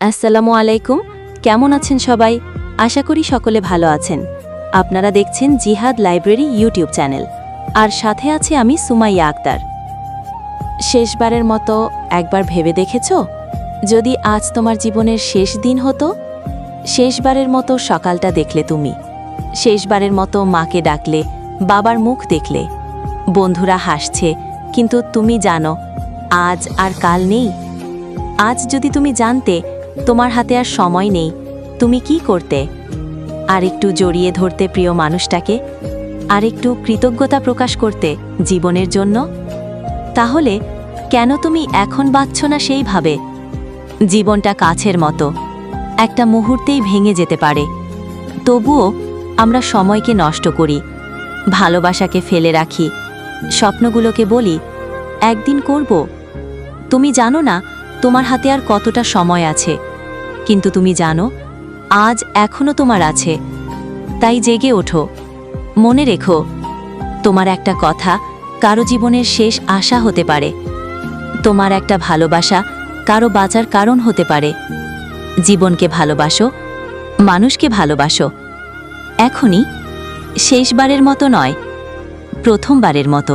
আসসালামু আলাইকুম। কেমন আছেন সবাই? আশা করি সকলে ভালো আছেন। আপনারা দেখছেন জিহাদ লাইব্রেরি ইউটিউব চ্যানেল, আর সাথে আছে আমি সুমাইয়া আক্তার। শেষবারের মতো একবার ভেবে দেখেছ, যদি আজ তোমার জীবনের শেষ দিন হতো? শেষবারের মতো সকালটা দেখলে তুমি, শেষবারের মতো মাকে ডাকলে, বাবার মুখ দেখলে, বন্ধুরা হাসছে, কিন্তু তুমি জানো আজ আর কাল নেই। আজ যদি তুমি জানতে তোমার হাতে আর সময় নেই, তুমি কি করতে? আর একটু জড়িয়ে ধরতে প্রিয় মানুষটাকে, আর একটু কৃতজ্ঞতা প্রকাশ করতে জীবনের জন্য? তাহলে কেন তুমি এখন বাঁচছ না সেইভাবে? জীবনটা কাছের মতো, একটা মুহূর্তেই ভেঙে যেতে পারে। তবুও আমরা সময়কে নষ্ট করি, ভালোবাসাকে ফেলে রাখি, স্বপ্নগুলোকে বলি একদিন করব। তুমি জানো না তোমার হাতে আর কতটা সময় আছে, কিন্তু তুমি জানো আজ এখনো তোমার আছে। তাই জেগে ওঠো, মনে রেখো, তোমার একটা কথা কারো জীবনের শেষ আশা হতে পারে, তোমার একটা ভালোবাসা কারো বাঁচার কারণ হতে পারে। জীবনকে ভালোবাসো, মানুষকে ভালোবাসো, এখনই, শেষবারের মতো নয়, প্রথমবারের মতো।